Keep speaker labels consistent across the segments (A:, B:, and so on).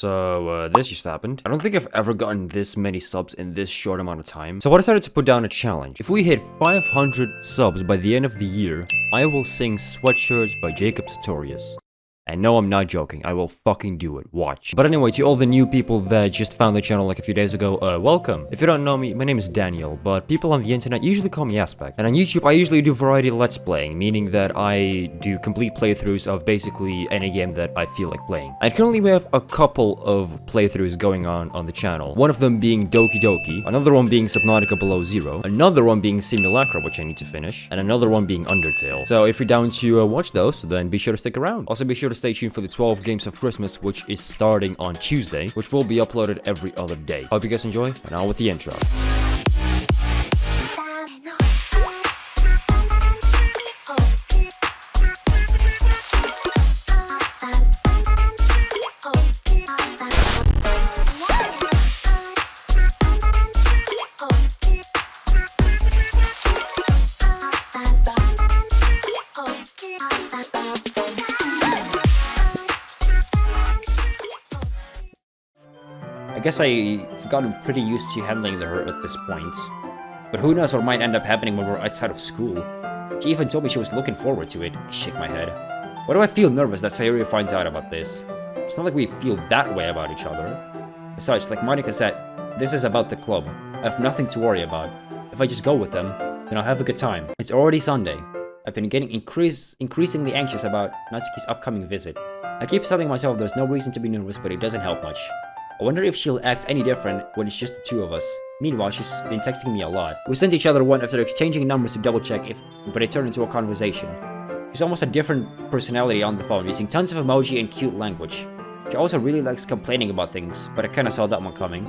A: This just happened. I don't think I've ever gotten this many subs in this short amount of time. So I decided to put down a challenge. If we hit 500 subs by the end of the year, I will sing Sweatshirts by Jacob Sartorius. And no, I'm not joking. I will fucking do it. Watch. But anyway, to all the new people that just found the channel like a few days ago, welcome. If you don't know me, my name is Daniel, but people on the internet usually call me Aspect. And on YouTube, I usually do variety let's playing, meaning that I do complete playthroughs of basically any game that I feel like playing. And currently we have a couple of playthroughs going on the channel. One of them being Doki, another one being Subnautica Below Zero, another one being Simulacra, which I need to finish, and another one being Undertale. So if you're down to watch those, then be sure to stick around. Also be sure to stay tuned for the 12 Games of Christmas, which is starting on Tuesday, which will be uploaded every other day. Hope you guys enjoy, and now with the intro. I guess I've gotten pretty used to handling her at this point. But who knows what might end up happening when we're outside of school. She even told me she was looking forward to it. I shake my head. Why do I feel nervous that Sayori finds out about this? It's not like we feel that way about each other. Besides, like Monica said, this is about the club. I have nothing to worry about. If I just go with them, then I'll have a good time. It's already Sunday. I've been getting increasingly anxious about Natsuki's upcoming visit. I keep telling myself there's no reason to be nervous, but it doesn't help much. I wonder if she'll act any different when it's just the two of us. Meanwhile, she's been texting me a lot. We sent each other one after exchanging numbers to double check but it turned into a conversation. She's almost a different personality on the phone, using tons of emoji and cute language. She also really likes complaining about things, but I kinda saw that one coming.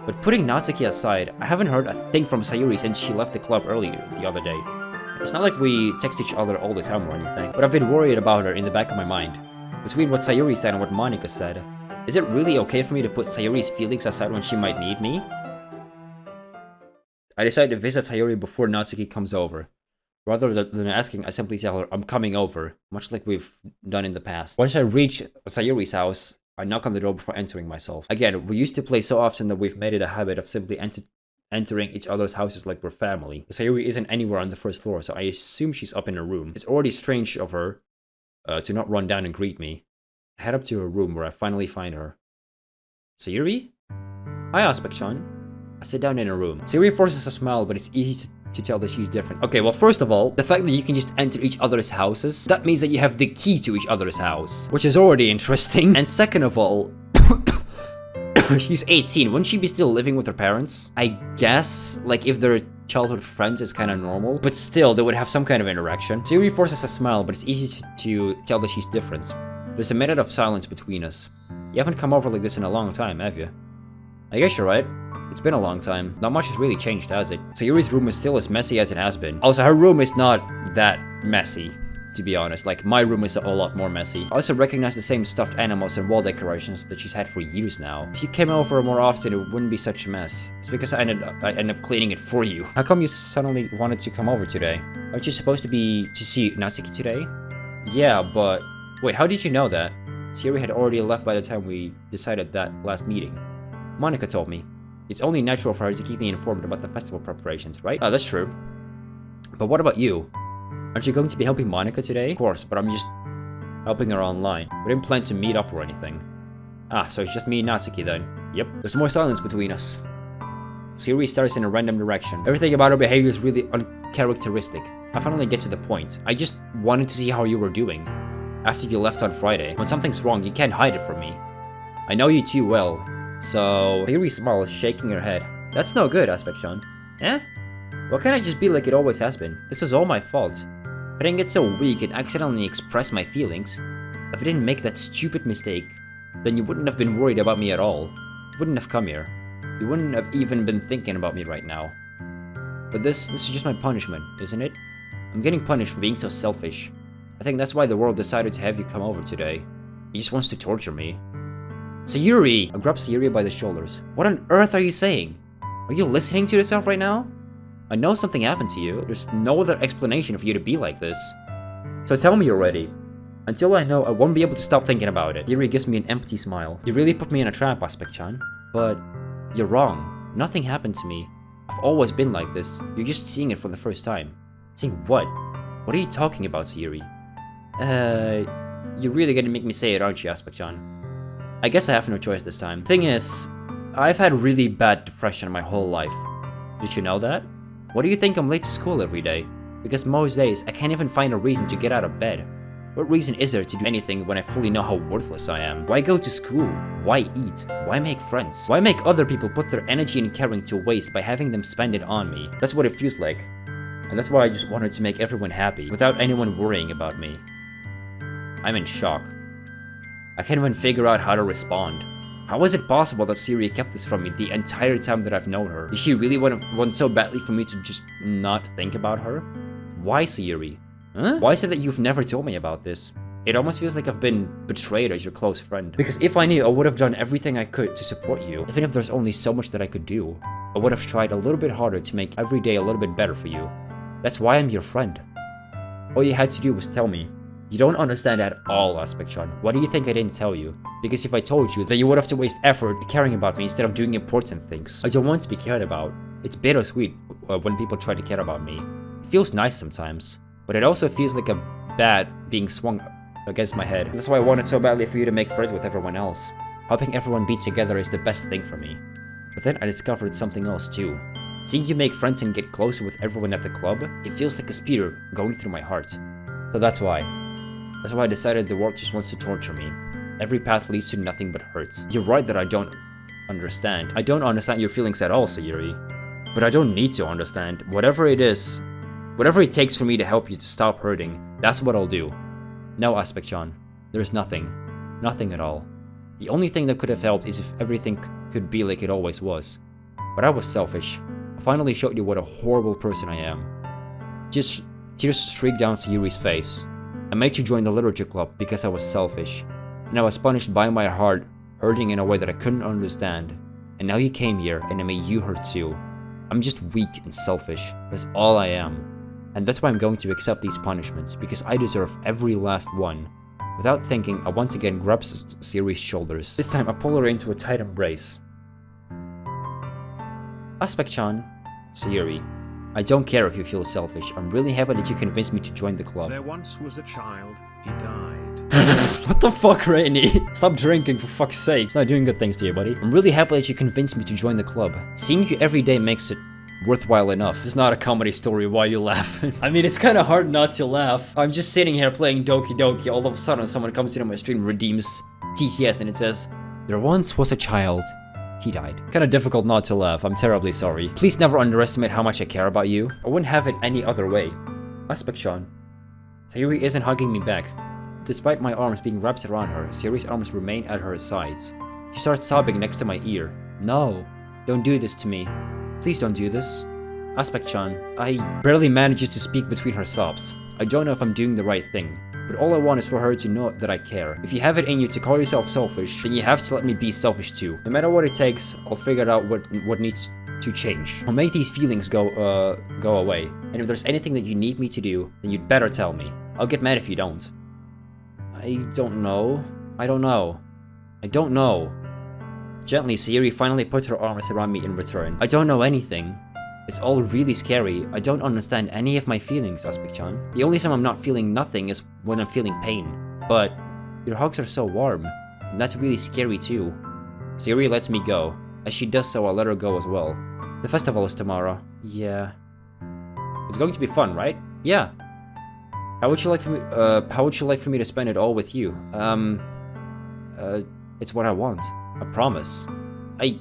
A: But putting Natsuki aside, I haven't heard a thing from Sayori since she left the club earlier the other day. It's not like we text each other all the time or anything, but I've been worried about her in the back of my mind. Between what Sayori said and what Monica said, is it really okay for me to put Sayori's feelings aside when she might need me? I decide to visit Sayori before Natsuki comes over. Rather than asking, I simply tell her I'm coming over, much like we've done in the past. Once I reach Sayori's house, I knock on the door before entering myself. Again, we used to play so often that we've made it a habit of simply entering each other's houses like we're family. Sayori isn't anywhere on the first floor, so I assume she's up in her room. It's already strange of her to not run down and greet me. I head up to her room where I finally find her. Sayori? Hi, Aspect-chan. I sit down in her room. Sayori forces a smile, but it's easy to tell that she's different. Okay, well, first of all, the fact that you can just enter each other's houses, that means that you have the key to each other's house, which is already interesting. And second of all, she's 18. Wouldn't she be still living with her parents? I guess, like, if they're childhood friends, it's kind of normal, but still, they would have some kind of interaction. Sayori forces a smile, but it's easy to tell that she's different. There's a minute of silence between us. You haven't come over like this in a long time, have you? I guess you're right. It's been a long time. Not much has really changed, has it? Sayori's room is still as messy as it has been. Also, her room is not that messy, to be honest. Like, my room is a lot more messy. I also recognize the same stuffed animals and wall decorations that she's had for years now. If you came over more often, it wouldn't be such a mess. It's because I ended up cleaning it for you. How come you suddenly wanted to come over today? Aren't you supposed to see Natsuki today? Yeah, but... Wait, how did you know that? Sayori had already left by the time we decided that last meeting. Monica told me. It's only natural for her to keep me informed about the festival preparations, right? Oh, that's true. But what about you? Aren't you going to be helping Monica today? Of course, but I'm just helping her online. We didn't plan to meet up or anything. Ah, so it's just me and Natsuki then. Yep. There's more silence between us. Sayori starts in a random direction. Everything about her behavior is really uncharacteristic. I finally get to the point. I just wanted to see how you were doing. After you left on Friday. When something's wrong, you can't hide it from me. I know you too well. So, Sayori smiles, shaking her head. That's no good, Aspect-chan. Eh? Why can't I just be like it always has been? This is all my fault. I didn't get so weak and accidentally express my feelings. If I didn't make that stupid mistake, then you wouldn't have been worried about me at all. You wouldn't have come here. You wouldn't have even been thinking about me right now. But this is just my punishment, isn't it? I'm getting punished for being so selfish. I think that's why the world decided to have you come over today. He just wants to torture me. Sayori! I grab Sayori by the shoulders. What on earth are you saying? Are you listening to yourself right now? I know something happened to you. There's no other explanation for you to be like this. So tell me already. Until I know, I won't be able to stop thinking about it. Sayori gives me an empty smile. You really put me in a trap, Aspect-chan. But you're wrong. Nothing happened to me. I've always been like this. You're just seeing it for the first time. Seeing what? What are you talking about, Sayori? You're really gonna make me say it, aren't you, Aspect-chan? I guess I have no choice this time. Thing is, I've had really bad depression my whole life. Did you know that? Why do you think I'm late to school every day? Because most days, I can't even find a reason to get out of bed. What reason is there to do anything when I fully know how worthless I am? Why go to school? Why eat? Why make friends? Why make other people put their energy and caring to waste by having them spend it on me? That's what it feels like. And that's why I just wanted to make everyone happy, without anyone worrying about me. I'm in shock. I can't even figure out how to respond. How is it possible that Sayori kept this from me the entire time that I've known her? Did she really want so badly for me to just not think about her? Why, Sayori? Huh? Why is it that you've never told me about this? It almost feels like I've been betrayed as your close friend. Because if I knew, I would have done everything I could to support you. Even if there's only so much that I could do. I would have tried a little bit harder to make every day a little bit better for you. That's why I'm your friend. All you had to do was tell me. You don't understand at all, Aspect-chan. Why do you think I didn't tell you? Because if I told you, then you would have to waste effort caring about me instead of doing important things. I don't want to be cared about. It's bittersweet when people try to care about me. It feels nice sometimes. But it also feels like a bat being swung against my head. That's why I wanted so badly for you to make friends with everyone else. Helping everyone be together is the best thing for me. But then I discovered something else too. Seeing you make friends and get closer with everyone at the club, it feels like a spear going through my heart. So that's why. That's why I decided the world just wants to torture me. Every path leads to nothing but hurts. You're right that I don't understand. I don't understand your feelings at all, Sayori. But I don't need to understand. Whatever it is, whatever it takes for me to help you to stop hurting, that's what I'll do. No, Aspect-chan. There's nothing. Nothing at all. The only thing that could have helped is if everything could be like it always was. But I was selfish. I finally showed you what a horrible person I am. Just tears streaked down Sayori's face. I made you join the literature club because I was selfish. And I was punished by my heart hurting in a way that I couldn't understand. And now you came here and I made you hurt too. I'm just weak and selfish. That's all I am. And that's why I'm going to accept these punishments, because I deserve every last one. Without thinking, I once again grab Sayori's shoulders. This time I pull her into a tight embrace. Aspect-chan, Sayori, I don't care if you feel selfish. I'm really happy that you convinced me to join the club.
B: There once was a child, he died.
A: What the fuck, Rainy? Stop drinking, for fuck's sake. It's not doing good things to you, buddy. I'm really happy that you convinced me to join the club. Seeing you every day makes it worthwhile enough. It's not a comedy story, why you laugh? I mean, it's kind of hard not to laugh. I'm just sitting here playing Doki Doki, all of a sudden someone comes into my stream, redeems TTS, and it says, there once was a child, he died. Kind of difficult not to laugh, I'm terribly sorry. Please never underestimate how much I care about you. I wouldn't have it any other way. Aspect-chan. Sayori isn't hugging me back. Despite my arms being wrapped around her, Sayori's arms remain at her sides. She starts sobbing next to my ear. No, don't do this to me. Please don't do this. Aspect-chan, I barely manages to speak between her sobs. I don't know if I'm doing the right thing, but all I want is for her to know that I care. If you have it in you to call yourself selfish, then you have to let me be selfish too. No matter what it takes, I'll figure out what needs to change. I'll make these feelings go away. And if there's anything that you need me to do, then you'd better tell me. I'll get mad if you don't. I don't know. I don't know. I don't know. Gently, Sayori finally put her arms around me in return. I don't know anything. It's all really scary. I don't understand any of my feelings, Aspect-chan. The only time I'm not feeling nothing is when I'm feeling pain. But your hugs are so warm. And that's really scary too. Sayori lets me go. As she does so, I'll let her go as well. The festival is tomorrow. Yeah. It's going to be fun, right? Yeah. How would you like for me to spend it all with you? It's what I want. I promise. I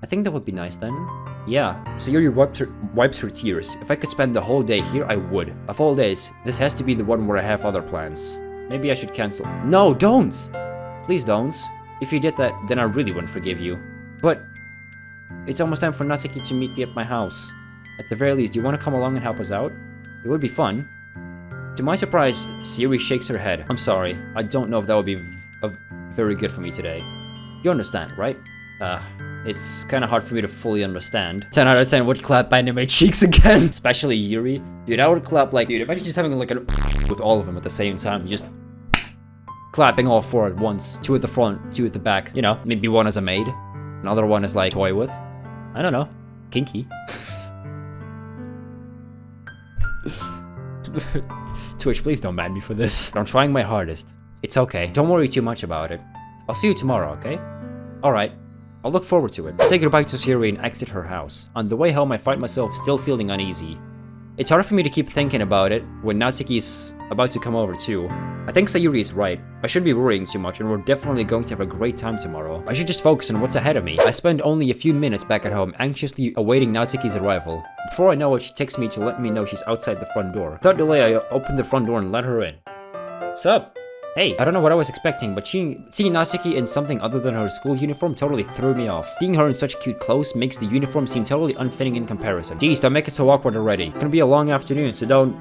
A: think that would be nice then. Yeah. Sayori wipes her tears. If I could spend the whole day here, I would. Of all days, this has to be the one where I have other plans. Maybe I should cancel. No, don't! Please don't. If you did that, then I really wouldn't forgive you. But it's almost time for Natsuki to meet me at my house. At the very least, do you want to come along and help us out? It would be fun. To my surprise, Sayori shakes her head. I'm sorry. I don't know if that would be very good for me today. You understand, right? It's kind of hard for me to fully understand. 10 out of 10 would clap anime cheeks again. Especially Yuri. Dude, I would clap like, dude, imagine just having like a with all of them at the same time. You just clapping all four at once. 2 at the front, 2 at the back. You know, maybe one as a maid. Another one is like toy with. I don't know. Kinky. Twitch, please don't ban me for this. I'm trying my hardest. It's okay. Don't worry too much about it. I'll see you tomorrow, okay? Alright. I'll look forward to it. I say goodbye to Sayori and exit her house. On the way home, I find myself still feeling uneasy. It's hard for me to keep thinking about it when Natsuki's about to come over too. I think Sayori is right. I shouldn't be worrying too much and we're definitely going to have a great time tomorrow. I should just focus on what's ahead of me. I spend only a few minutes back at home anxiously awaiting Natsuki's arrival. Before I know it, she texts me to let me know she's outside the front door. Without delay, I open the front door and let her in. Sup? Hey, I don't know what I was expecting, but seeing Natsuki in something other than her school uniform totally threw me off. Seeing her in such cute clothes makes the uniform seem totally unfitting in comparison. Jeez, don't make it so awkward already. It's gonna be a long afternoon, so don't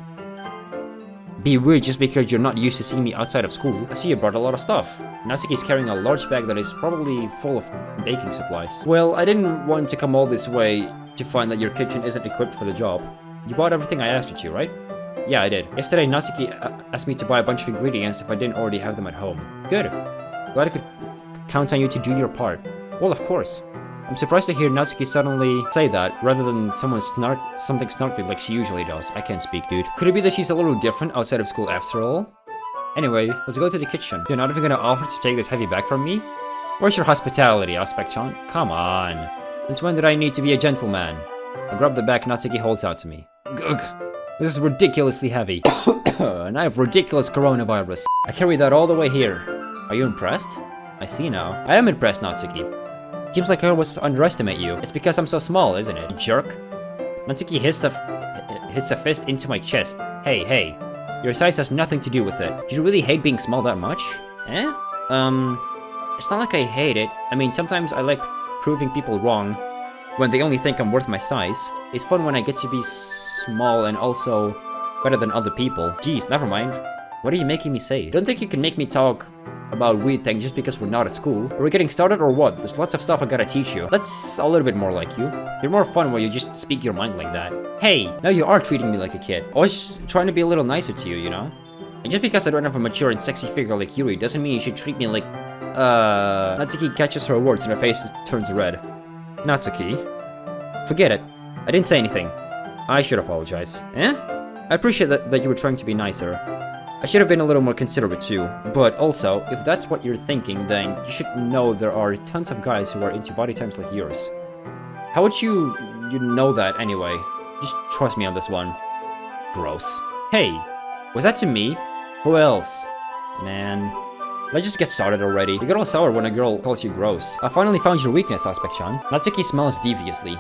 A: be weird just because you're not used to seeing me outside of school. I see you brought a lot of stuff. Natsuki's carrying a large bag that is probably full of baking supplies. Well, I didn't want to come all this way to find that your kitchen isn't equipped for the job. You bought everything I asked you to, right? Yeah, I did. Yesterday, Natsuki asked me to buy a bunch of ingredients if I didn't already have them at home. Good. Glad I could count on you to do your part. Well, of course. I'm surprised to hear Natsuki suddenly say that, rather than something snarky like she usually does. I can't speak, dude. Could it be that she's a little different outside of school after all? Anyway, let's go to the kitchen. You're not even gonna offer to take this heavy bag from me? Where's your hospitality, Aspect-chan? Come on. Since when did I need to be a gentleman? I grab the bag Natsuki holds out to me. Ugh. This is ridiculously heavy. And I have ridiculous coronavirus. I carried that all the way here. Are you impressed? I see now. I am impressed, Natsuki. Seems like I always underestimate you. It's because I'm so small, isn't it? You jerk. Natsuki hits a fist into my chest. Hey. Your size has nothing to do with it. Do you really hate being small that much? Eh? It's not like I hate it. I mean, sometimes I like proving people wrong when they only think I'm worth my size. It's fun when I get to be small and also better than other people. Jeez, never mind. What are you making me say? Don't think you can make me talk about weird things just because we're not at school. Are we getting started or what? There's lots of stuff I gotta teach you. That's a little bit more like you. You're more fun when you just speak your mind like that. Hey, now you are treating me like a kid. I was trying to be a little nicer to you, you know? And just because I don't have a mature and sexy figure like Yuri doesn't mean you should treat me like... Natsuki catches her words and her face turns red. Natsuki? Forget it. I didn't say anything. I should apologize. Eh? I appreciate that you were trying to be nicer. I should have been a little more considerate too. But also, if that's what you're thinking, then you should know there are tons of guys who are into body types like yours. How would you know that anyway? Just trust me on this one. Gross. Hey, was that to me? Who else? Man. Let's just get started already. You get all sour when a girl calls you gross. I finally found your weakness, Aspect-chan. Natsuki smells deviously.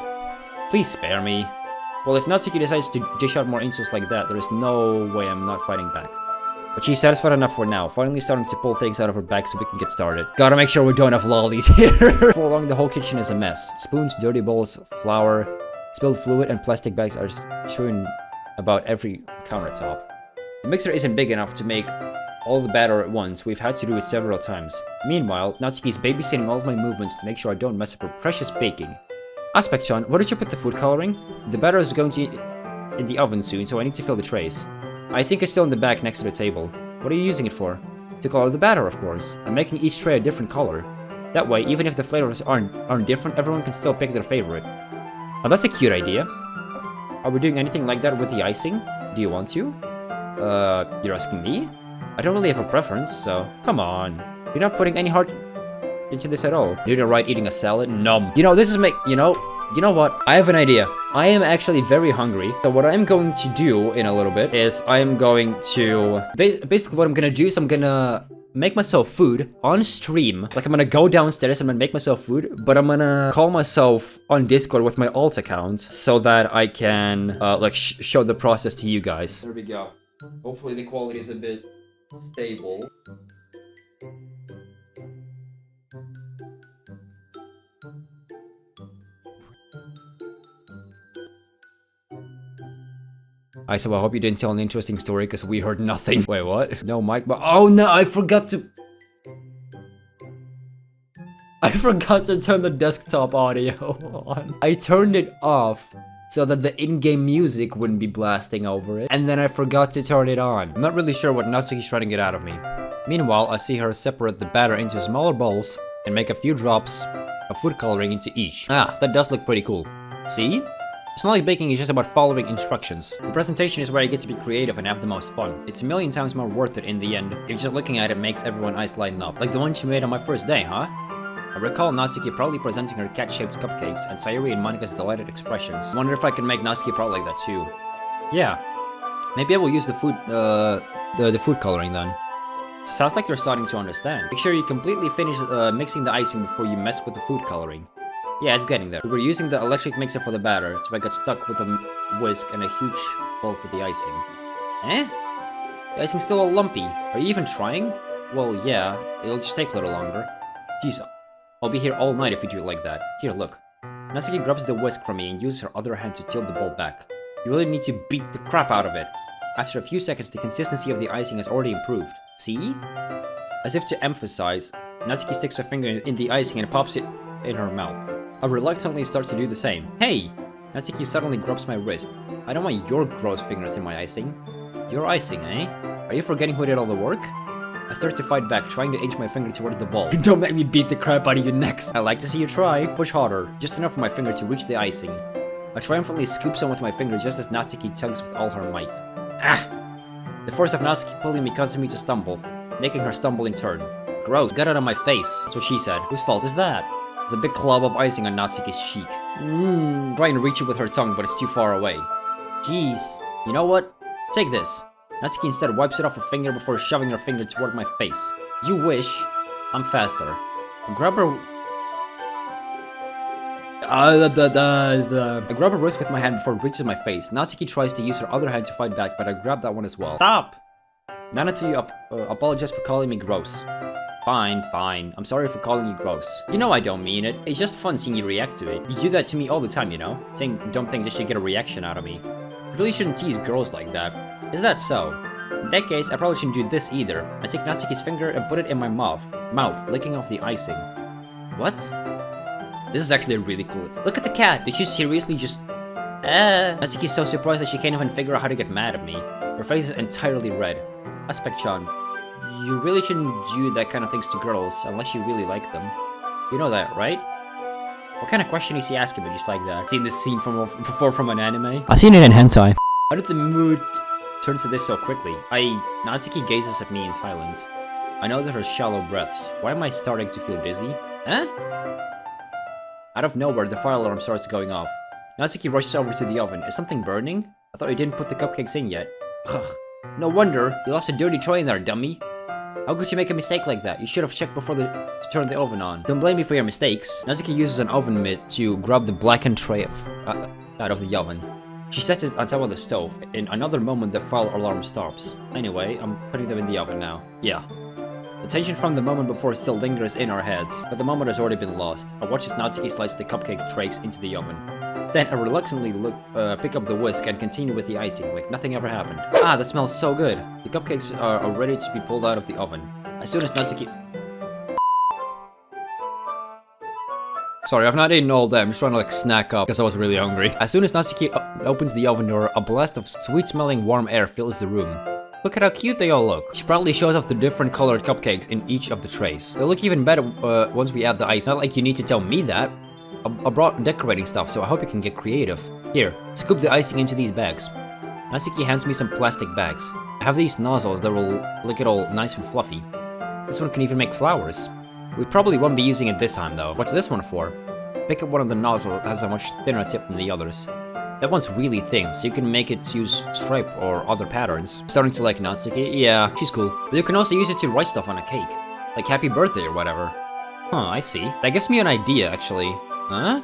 A: Please spare me. Well, if Natsuki decides to dish out more insults like that, there is no way I'm not fighting back. But she's satisfied enough for now, finally starting to pull things out of her bag so we can get started. Gotta make sure we don't have lollies here. For long, the whole kitchen is a mess. Spoons, dirty bowls, flour, spilled fluid, and plastic bags are strewn about every countertop. The mixer isn't big enough to make all the batter at once. We've had to do it several times. Meanwhile, Natsuki's babysitting all of my movements to make sure I don't mess up her precious baking. Aspect-chan, where did you put the food coloring? The batter is going to in the oven soon, so I need to fill the trays. I think it's still in the back next to the table. What are you using it for? To color the batter, of course. I'm making each tray a different color. That way, even if the flavors aren't different, everyone can still pick their favorite. Oh, that's a cute idea. Are we doing anything like that with the icing? Do you want to? You're asking me? I don't really have a preference, so come on. You're not putting any heart into this at all. You're right eating a salad? Numb. You know, this is you know what? I have an idea. I am actually very hungry. So what I'm going to do in a little bit is I am going to... Basically what I'm gonna do is I'm gonna make myself food on stream. Like I'm gonna go downstairs, I'm gonna make myself food, but I'm gonna call myself on Discord with my alt account so that I can like show the process to you guys. There we go. Hopefully the quality is a bit stable. So I hope you didn't tell an interesting story because we heard nothing. Wait, what? No mic, but oh no, I forgot to turn the desktop audio on. I turned it off so that the in-game music wouldn't be blasting over it, and then I forgot to turn it on. I'm not really sure what Natsuki's trying to get out of me. Meanwhile, I see her separate the batter into smaller bowls and make a few drops of food coloring into each. Ah, that does look pretty cool. See? It's not like baking is just about following instructions. The presentation is where you get to be creative and have the most fun. It's a million times more worth it in the end if just looking at it makes everyone's eyes lighten up. Like the one she made on my first day, huh? I recall Natsuki proudly presenting her cat-shaped cupcakes and Sayori and Monika's delighted expressions. I wonder if I can make Natsuki proud like that too. Yeah. Maybe I will use the food coloring then. Sounds like you're starting to understand. Make sure you completely finish mixing the icing before you mess with the food coloring. Yeah, it's getting there. We were using the electric mixer for the batter, so I got stuck with a whisk and a huge bowl for the icing. Eh? The icing's still all lumpy. Are you even trying? Well, yeah. It'll just take a little longer. Jeez, I'll be here all night if you do it like that. Here, look. Natsuki grabs the whisk from me and uses her other hand to tilt the bowl back. You really need to beat the crap out of it. After a few seconds, the consistency of the icing has already improved. See? As if to emphasize, Natsuki sticks her finger in the icing and pops it in her mouth. I reluctantly start to do the same. Hey! Natsuki suddenly grabs my wrist. I don't want your gross fingers in my icing. Your icing, eh? Are you forgetting who did all the work? I start to fight back, trying to inch my finger toward the ball. Don't make me beat the crap out of you next! I like to see you try. Push harder. Just enough for my finger to reach the icing. I triumphantly scoop some with my finger just as Natsuki tugs with all her might. Ah! The force of Natsuki pulling me causes me to stumble, making her stumble in turn. Gross, get out of my face. That's what she said. Whose fault is that? There's a big club of icing on Natsuki's cheek. Trying to reach it with her tongue, but it's too far away. Jeez. You know what? Take this. Natsuki instead wipes it off her finger before shoving her finger toward my face. You wish. I'm faster. I grab her... I grab her wrist with my hand before it reaches my face. Natsuki tries to use her other hand to fight back, but I grab that one as well. Stop! Nanatsu apologize for calling me gross. Fine, fine. I'm sorry for calling you gross. You know I don't mean it. It's just fun seeing you react to it. You do that to me all the time, you know? Saying dumb things just to get a reaction out of me. You really shouldn't tease girls like that. Is that so? In that case, I probably shouldn't do this either. I take Natsuki's finger and put it in my mouth, licking off the icing. What? This is actually really cool. Look at the cat. Did you seriously just... Natsuki's so surprised that she can't even figure out how to get mad at me. Her face is entirely red. Aspect-chan. You really shouldn't do that kind of things to girls, unless you really like them. You know that, right? What kind of question is he asking me just like that? Seen this scene before from an anime? I've seen it in hentai. How did the mood turn to this so quickly? Natsuki gazes at me in silence. I notice her shallow breaths. Why am I starting to feel dizzy? Huh? Out of nowhere, the fire alarm starts going off. Natsuki rushes over to the oven. Is something burning? I thought you didn't put the cupcakes in yet. Ugh. No wonder. You lost a dirty tray in there, dummy. How could you make a mistake like that? You should have checked before to turn the oven on. Don't blame me for your mistakes. Natsuki uses an oven mitt to grab the blackened tray out of the oven. She sets it on top of the stove. In another moment, the fire alarm stops. Anyway, I'm putting them in the oven now. Yeah. The tension from the moment before still lingers in our heads, but the moment has already been lost. I watch as Natsuki slides the cupcake trays into the oven. Then I reluctantly pick up the whisk and continue with the icing, like nothing ever happened. Ah, that smells so good. The cupcakes are ready to be pulled out of the oven. As soon as Natsuki... Sorry, I've not eaten all that. I'm just trying to like snack up because I was really hungry. As soon as Natsuki opens the oven door, a blast of sweet-smelling warm air fills the room. Look at how cute they all look. She proudly shows off the different colored cupcakes in each of the trays. They look even better once we add the ice. Not like you need to tell me that. I brought decorating stuff, so I hope you can get creative. Here, scoop the icing into these bags. Natsuki hands me some plastic bags. I have these nozzles that will lick it all nice and fluffy. This one can even make flowers. We probably won't be using it this time though. What's this one for? Pick up one of the nozzles that has a much thinner tip than the others. That one's really thin, so you can make it use stripe or other patterns. Starting to like Natsuki? Yeah, she's cool. But you can also use it to write stuff on a cake. Like happy birthday or whatever. Huh, I see. That gives me an idea, actually. Huh?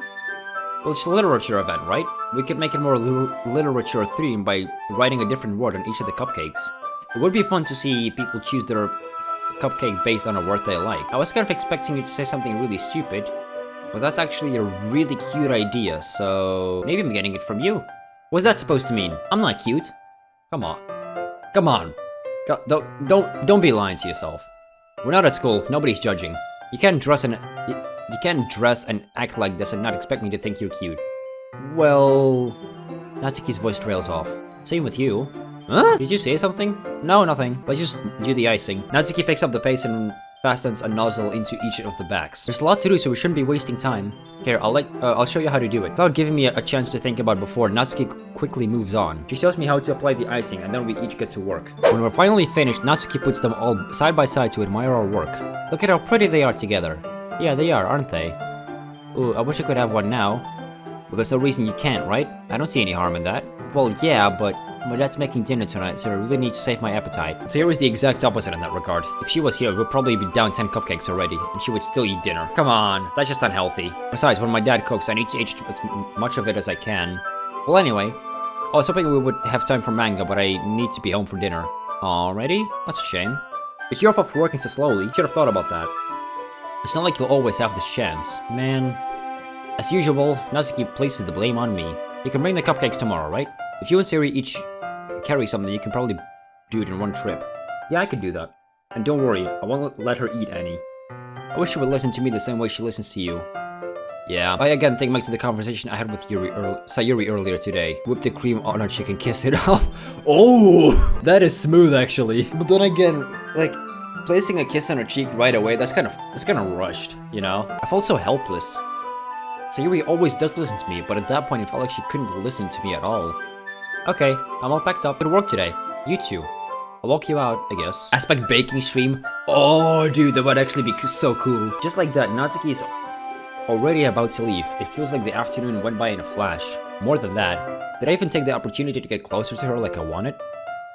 A: Well, it's a literature event, right? We could make it more literature themed by writing a different word on each of the cupcakes. It would be fun to see people choose their cupcake based on a word they like. I was kind of expecting you to say something really stupid, but that's actually a really cute idea, so maybe I'm getting it from you. What's that supposed to mean? I'm not cute. Come on. Come on. Don't be lying to yourself. We're not at school. Nobody's judging. You can't dress and act like this and not expect me to think you're cute. Well... Natsuki's voice trails off. Same with you. Huh? Did you say something? No, nothing. Let's just do the icing. Natsuki picks up the paste and fastens a nozzle into each of the bags. There's a lot to do, so we shouldn't be wasting time. Here, I'll show you how to do it. Without giving me a chance to think about it before, Natsuki quickly moves on. She shows me how to apply the icing, and then we each get to work. When we're finally finished, Natsuki puts them all side by side to admire our work. Look at how pretty they are together. Yeah, they are, aren't they? Ooh, I wish I could have one now. Well, there's no reason you can't, right? I don't see any harm in that. Well, yeah, but my dad's making dinner tonight, so I really need to save my appetite. Sayori's the exact opposite in that regard. If she was here, we'd probably be down 10 cupcakes already, and she would still eat dinner. Come on, that's just unhealthy. Besides, when my dad cooks, I need to eat as much of it as I can. Well, anyway, I was hoping we would have time for manga, but I need to be home for dinner. Already? That's a shame. It's your fault for working so slowly. You should have thought about that. It's not like you'll always have this chance. Man. As usual, Natsuki places the blame on me. You can bring the cupcakes tomorrow, right? If you and Sayori each carry something, you can probably do it in one trip. Yeah, I can do that. And don't worry, I won't let her eat any. I wish she would listen to me the same way she listens to you. Yeah, I again think back to the conversation I had with Sayori earlier today. Whip the cream on her chicken, kiss it off. Oh, that is smooth actually. But then again, like, placing a kiss on her cheek right away, that's kind of rushed, you know? I felt so helpless. Sayori always does listen to me, but at that point it felt like she couldn't listen to me at all. Okay, I'm all packed up. Good work today. You too. I'll walk you out, I guess. Aspect baking stream. Oh, dude, that would actually be so cool. Just like that, Natsuki is already about to leave. It feels like the afternoon went by in a flash. More than that, did I even take the opportunity to get closer to her like I wanted?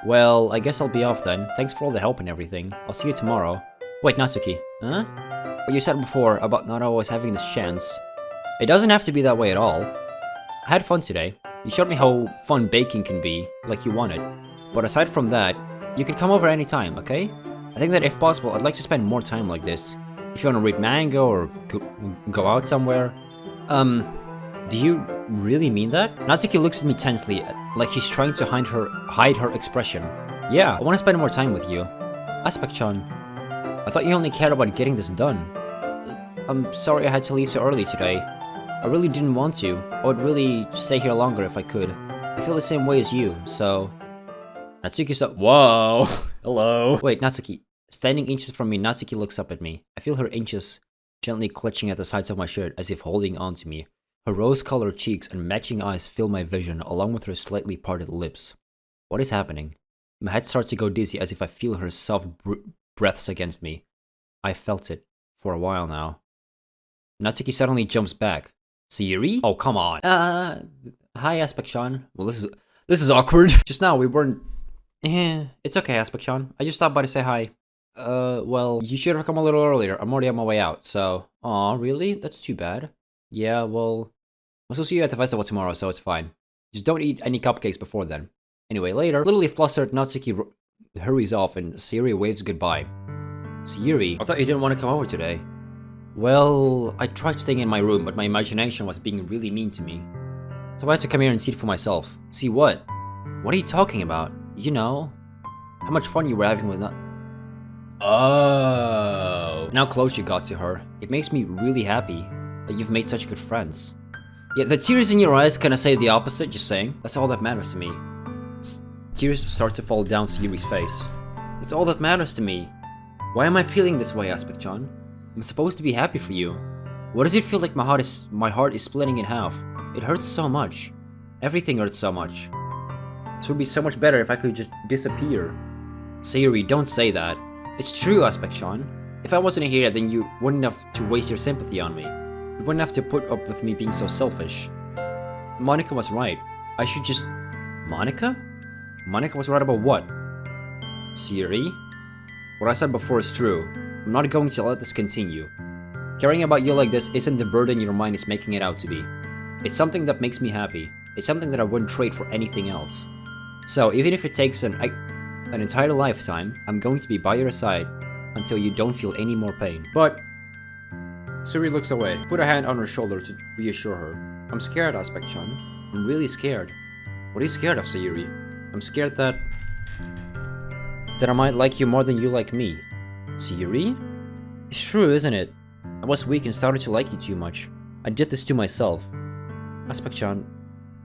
A: Well, I guess I'll be off then. Thanks for all the help and everything. I'll see you tomorrow. Wait, Natsuki. Huh? What you said before about not always having this chance. It doesn't have to be that way at all. I had fun today. You showed me how fun baking can be, like you wanted. But aside from that, you can come over anytime, okay? I think that if possible, I'd like to spend more time like this. If you want to read manga or go out somewhere. Do you really mean that? Natsuki looks at me tensely, like she's trying to hide her expression. Yeah, I want to spend more time with you. Aspect-chan, I thought you only cared about getting this done. I'm sorry I had to leave so early today. I really didn't want to. I would really stay here longer if I could. I feel the same way as you, so... Natsuki's up. Whoa! Hello! Wait, Natsuki. Standing inches from me, Natsuki looks up at me. I feel her inches gently clutching at the sides of my shirt as if holding on to me. Her rose-colored cheeks and matching eyes fill my vision, along with her slightly parted lips. What is happening? My head starts to go dizzy as if I feel her soft breaths against me. I felt it for a while now. Natsuki suddenly jumps back. Sayori? Oh, come on. Hi, Aspect-chan. Well, this is awkward. Just now, we weren't... it's okay, Aspect-chan. I just stopped by to say hi. Well, you should have come a little earlier. I'm already on my way out, so... Aw, really? That's too bad. Yeah, well... I'll still see you at the festival tomorrow, so it's fine. Just don't eat any cupcakes before then. Anyway, later, literally flustered, Natsuki hurries off and Sayori waves goodbye. Sayori, I thought you didn't want to come over today. Well, I tried staying in my room, but my imagination was being really mean to me. So I had to come here and see it for myself. See what? What are you talking about? You know, how much fun you were having with Oh. Now close you got to her. It makes me really happy that you've made such good friends. Yeah, the tears in your eyes kinda say the opposite, just saying. That's all that matters to me. Tears start to fall down Sayori's face. It's all that matters to me. Why am I feeling this way, Aspect-chan? I'm supposed to be happy for you. Why does it feel like my heart is splitting in half? It hurts so much. Everything hurts so much. This would be so much better if I could just disappear. Sayori, don't say that. It's true, Aspect-chan. If I wasn't here, then you wouldn't have to waste your sympathy on me. You wouldn't have to put up with me being so selfish. Monica was right. I should just... Monica? Monica was right about what? Sayori? What I said before is true. I'm not going to let this continue. Caring about you like this isn't the burden your mind is making it out to be. It's something that makes me happy. It's something that I wouldn't trade for anything else. So even if it takes an entire lifetime, I'm going to be by your side until you don't feel any more pain. But... Sayori looks away. Put a hand on her shoulder to reassure her. I'm scared, Aspect-chan. I'm really scared. What are you scared of, Sayori? I'm scared that I might like you more than you like me. Sayori? It's true, isn't it? I was weak and started to like you too much. I did this to myself. Aspect-chan,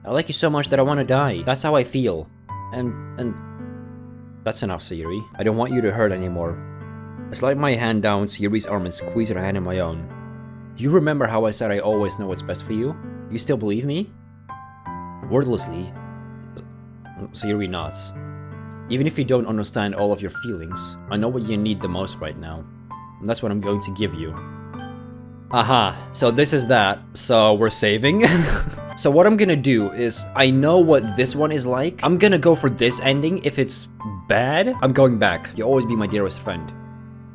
A: I like you so much that I want to die. That's how I feel. And That's enough, Sayori. I don't want you to hurt anymore. I slide my hand down Sayori's arm and squeeze her hand in my own. Do you remember how I said I always know what's best for you? You still believe me? Wordlessly, Sayori nods. Even if you don't understand all of your feelings, I know what you need the most right now. And that's what I'm going to give you. Aha, so this is that. So we're saving? So what I'm gonna do is, I know what this one is like. I'm gonna go for this ending. If it's bad, I'm going back. You'll always be my dearest friend.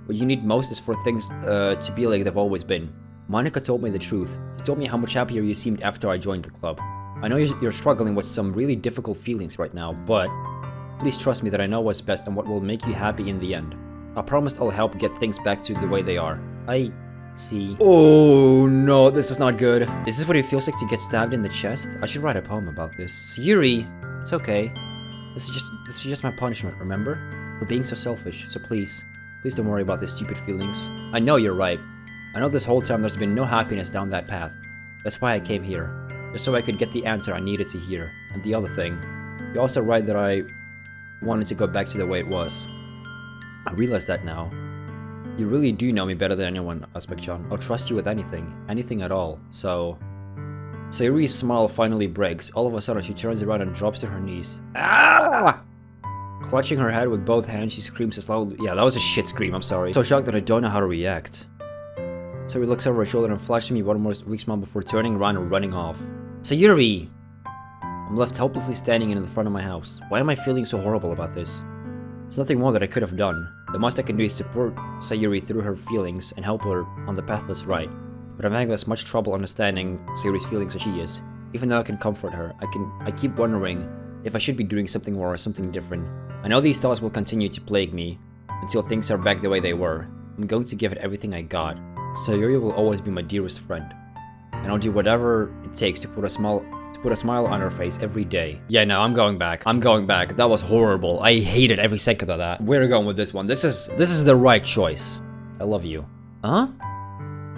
A: What you need most is for things to be like they've always been. Monica told me the truth. She told me how much happier you seemed after I joined the club. I know you're struggling with some really difficult feelings right now, but please trust me that I know what's best and what will make you happy in the end. I promise I'll help get things back to the way they are. I see. Oh no, this is not good. This is what it feels like to get stabbed in the chest. I should write a poem about this. Sayori, it's okay. This is just my punishment, remember? For being so selfish, so please don't worry about these stupid feelings. I know you're right. I know this whole time there's been no happiness down that path. That's why I came here. Just so I could get the answer I needed to hear. And the other thing, you're also right that I wanted to go back to the way it was. I realize that now. You really do know me better than anyone, Aspect-chan. I'll trust you with anything. Anything at all. So... Sayori's smile finally breaks. All of a sudden, she turns around and drops to her knees. Ah! Clutching her head with both hands, she screams as loud. Yeah, that was a shit scream, I'm sorry. So shocked that I don't know how to react. Sayori looks over her shoulder and flashes me one more weak smile before turning around and running off. Sayori! I'm left helplessly standing in the front of my house. Why am I feeling so horrible about this? There's nothing more that I could have done. The most I can do is support Sayori through her feelings and help her on the path that's right. But I'm having as much trouble understanding Sayori's feelings as she is. Even though I can comfort her, I keep wondering if I should be doing something more or something different. I know these thoughts will continue to plague me until things are back the way they were. I'm going to give it everything I got. Sayori will always be my dearest friend. And I'll do whatever it takes to put a smile on her face every day. Yeah, no, I'm going back. I'm going back. That was horrible. I hated every second of that. We're going with this one. This is the right choice. I love you. Huh?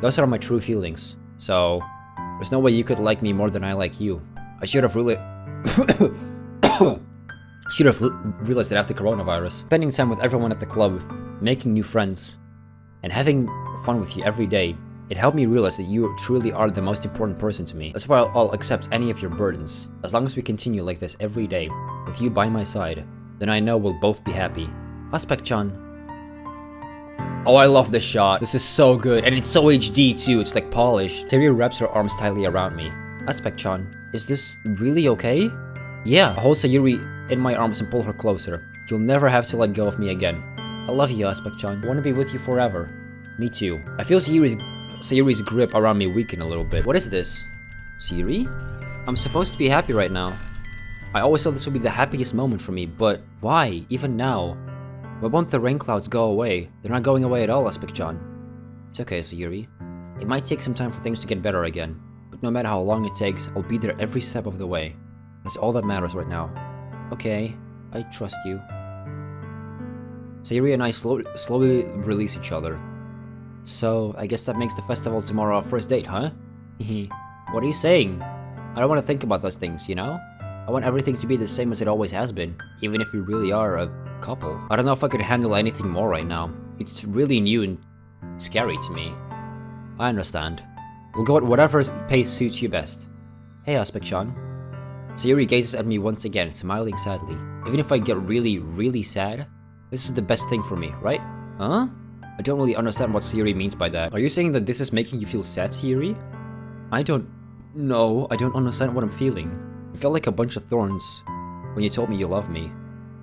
A: Those are my true feelings. So, there's no way you could like me more than I like you. I should have really... realized it after coronavirus. Spending time with everyone at the club, making new friends, and having fun with you every day, it helped me realize that you truly are the most important person to me. That's why I'll accept any of your burdens. As long as we continue like this every day, with you by my side, then I know we'll both be happy. Aspect-chan. Oh, I love this shot. This is so good. And it's so HD too. It's like polished. Sayori wraps her arms tightly around me. Aspect-chan, is this really okay? Yeah. I hold Sayori in my arms and pull her closer. You'll never have to let go of me again. I love you, Aspect-chan. I want to be with you forever. Me too. I feel Sayori's grip around me weaken a little bit. What is this? Sayori? I'm supposed to be happy right now. I always thought this would be the happiest moment for me, but why? Even now? Why won't the rain clouds go away? They're not going away at all, Aspect-chan. It's okay, Sayori. It might take some time for things to get better again, but no matter how long it takes, I'll be there every step of the way. That's all that matters right now. Okay, I trust you. Sayori and I slowly release each other. So, I guess that makes the festival tomorrow our first date, huh? What are you saying? I don't want to think about those things, you know? I want everything to be the same as it always has been, even if we really are a couple. I don't know if I could handle anything more right now. It's really new and scary to me. I understand. We'll go at whatever pace suits you best. Hey, Aspect-chan. Sayori gazes at me once again, smiling sadly. Even if I get really, really sad, this is the best thing for me, right? Huh? I don't really understand what Sayori means by that. Are you saying that this is making you feel sad, Sayori? I don't know. I don't understand what I'm feeling. It felt like a bunch of thorns when you told me you love me.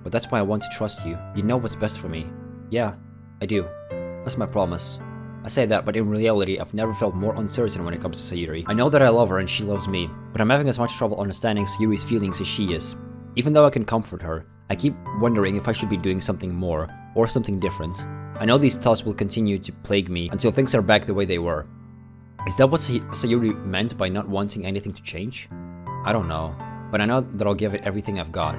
A: But that's why I want to trust you. You know what's best for me. Yeah, I do. That's my promise. I say that, but in reality, I've never felt more uncertain when it comes to Sayori. I know that I love her and she loves me, but I'm having as much trouble understanding Sayori's feelings as she is. Even though I can comfort her, I keep wondering if I should be doing something more, or something different. I know these thoughts will continue to plague me until things are back the way they were. Is that what Sayori meant by not wanting anything to change? I don't know, but I know that I'll give it everything I've got.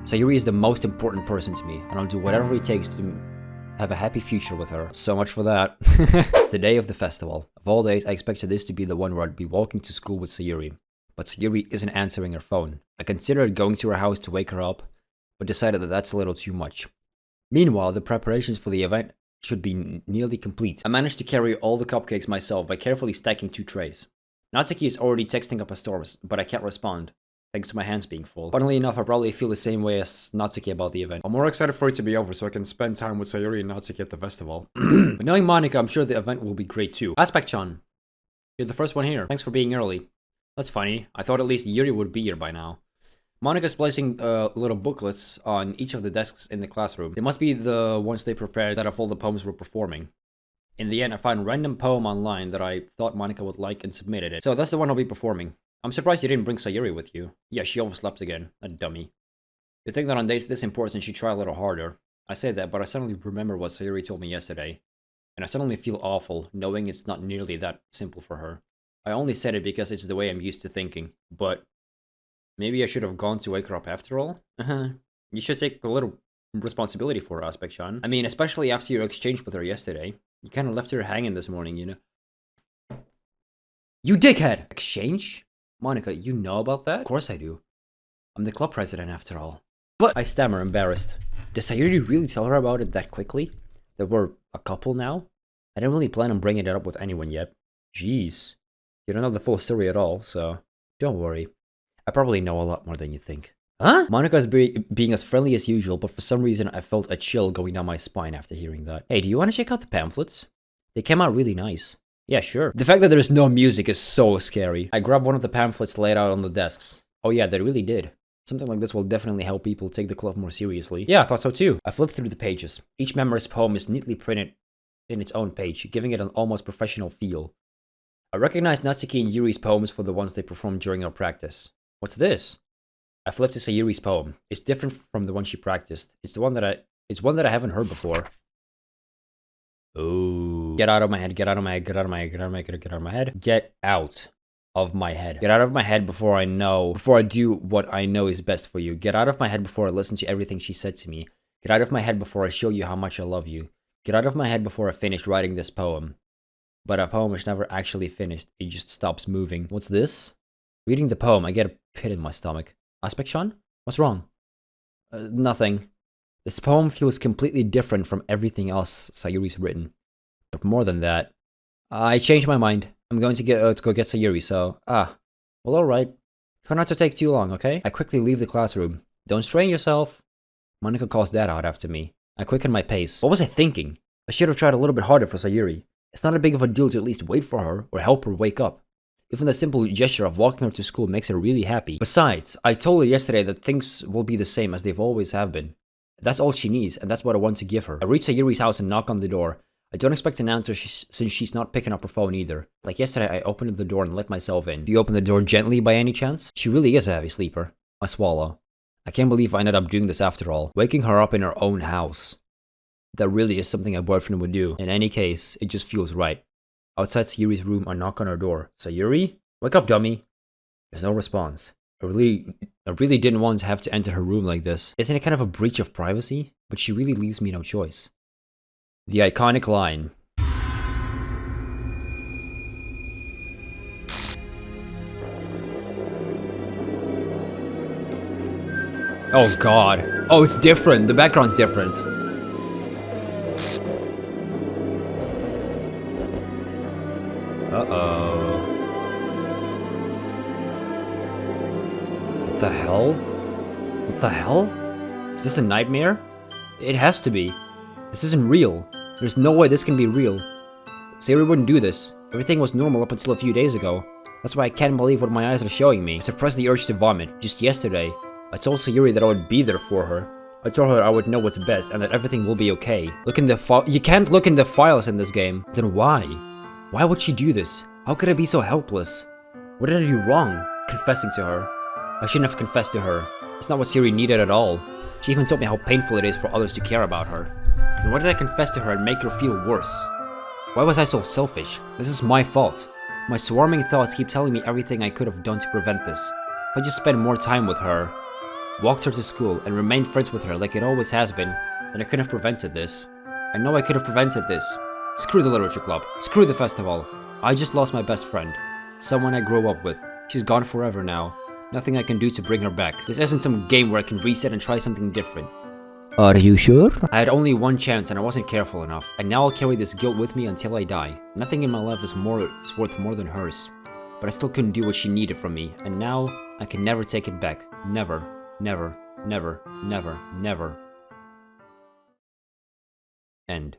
A: Sayori is the most important person to me, and I'll do whatever it takes to have a happy future with her. So much for that. It's the day of the festival. Of all days, I expected this to be the one where I'd be walking to school with Sayori. But Sayori isn't answering her phone. I considered going to her house to wake her up, but decided that that's a little too much. Meanwhile, the preparations for the event should be nearly complete. I managed to carry all the cupcakes myself by carefully stacking 2 trays. Natsuki is already texting up a storm, but I can't respond, thanks to my hands being full. Funnily enough, I probably feel the same way as Natsuki about the event. I'm more excited for it to be over so I can spend time with Sayori and Natsuki at the festival. But knowing Monika, I'm sure the event will be great too. Aspect-chan, you're the first one here. Thanks for being early. That's funny. I thought at least Yuri would be here by now. Monika's placing little booklets on each of the desks in the classroom. They must be the ones they prepared out of all the poems we're performing. In the end, I found a random poem online that I thought Monika would like and submitted it. So that's the one I'll be performing. I'm surprised you didn't bring Sayori with you. Yeah, she overslept again. That dummy. You'd think that on days this important she'd try a little harder. I say that, but I suddenly remember what Sayori told me yesterday. And I suddenly feel awful, knowing it's not nearly that simple for her. I only said it because it's the way I'm used to thinking, but maybe I should have gone to wake her up after all? You should take a little responsibility for her, Aspect-chan. I mean, especially after your exchange with her yesterday. You kinda left her hanging this morning, you know? You dickhead! Exchange? Monika, you know about that? Of course I do. I'm the club president after all. But I stammer, embarrassed. Did Sayori really tell her about it that quickly? That we're a couple now? I didn't really plan on bringing it up with anyone yet. Jeez. You don't know the full story at all, so don't worry. I probably know a lot more than you think. Huh? Monika's being as friendly as usual, but for some reason I felt a chill going down my spine after hearing that. Hey, do you want to check out the pamphlets? They came out really nice. Yeah, sure. The fact that there's no music is so scary. I grabbed one of the pamphlets laid out on the desks. Oh yeah, they really did. Something like this will definitely help people take the club more seriously. Yeah, I thought so too. I flipped through the pages. Each member's poem is neatly printed in its own page, giving it an almost professional feel. I recognized Natsuki and Yuri's poems for the ones they performed during our practice. What's this? I flipped to Sayori's poem. It's different from the one she practiced. It's one that I haven't heard before. Oh. Get out of my head, get out of my head, get out of my head, get out of my head, get out of my head. Get out of my head. Get out of my head before I do what I know is best for you. Get out of my head before I listen to everything she said to me. Get out of my head before I show you how much I love you. Get out of my head before I finish writing this poem. But a poem is never actually finished. It just stops moving. What's this? Reading the poem, I get a pit in my stomach. Aspect-chan? What's wrong? Nothing. This poem feels completely different from everything else Sayori's written. But more than that, I changed my mind. I'm going to go get Sayori, so... well, alright. Try not to take too long, okay? I quickly leave the classroom. Don't strain yourself. Monika calls that out after me. I quicken my pace. What was I thinking? I should have tried a little bit harder for Sayori. It's not a big of a deal to at least wait for her, or help her wake up. Even the simple gesture of walking her to school makes her really happy. Besides, I told her yesterday that things will be the same as they've always have been. That's all she needs, and that's what I want to give her. I reach Sayori's house and knock on the door. I don't expect an answer since she's not picking up her phone either. Like yesterday, I opened the door and let myself in. Do you open the door gently by any chance? She really is a heavy sleeper. I swallow. I can't believe I ended up doing this after all. Waking her up in her own house. That really is something a boyfriend would do. In any case, it just feels right. Outside Sayori's room, I knock on her door. Sayori? Wake up, dummy. There's no response. I really didn't want to have to enter her room like this. Isn't it kind of a breach of privacy? But she really leaves me no choice. The iconic line. Oh god. Oh, it's different. The background's different. Uh-oh. What the hell? What the hell? Is this a nightmare? It has to be. This isn't real. There's no way this can be real. Sayori wouldn't do this. Everything was normal up until a few days ago. That's why I can't believe what my eyes are showing me. I suppressed the urge to vomit. Just yesterday, I told Sayori that I would be there for her. I told her I would know what's best and that everything will be okay. Look in the You can't look in the files in this game. Then why? Why would she do this? How could I be so helpless? What did I do wrong? Confessing to her. I shouldn't have confessed to her. It's not what Sayori needed at all. She even told me how painful it is for others to care about her. And why did I confess to her and make her feel worse? Why was I so selfish? This is my fault. My swarming thoughts keep telling me everything I could have done to prevent this. If I just spent more time with her, walked her to school, and remained friends with her like it always has been, then I could have prevented this. I know I could have prevented this. Screw the literature club. Screw the festival. I just lost my best friend. Someone I grew up with. She's gone forever now. Nothing I can do to bring her back. This isn't some game where I can reset and try something different. Are you sure? I had only one chance and I wasn't careful enough, and now I'll carry this guilt with me until I die. Nothing in my life is worth more than hers. But I still couldn't do what she needed from me, and now I can never take it back. Never, never, never, never, never. End.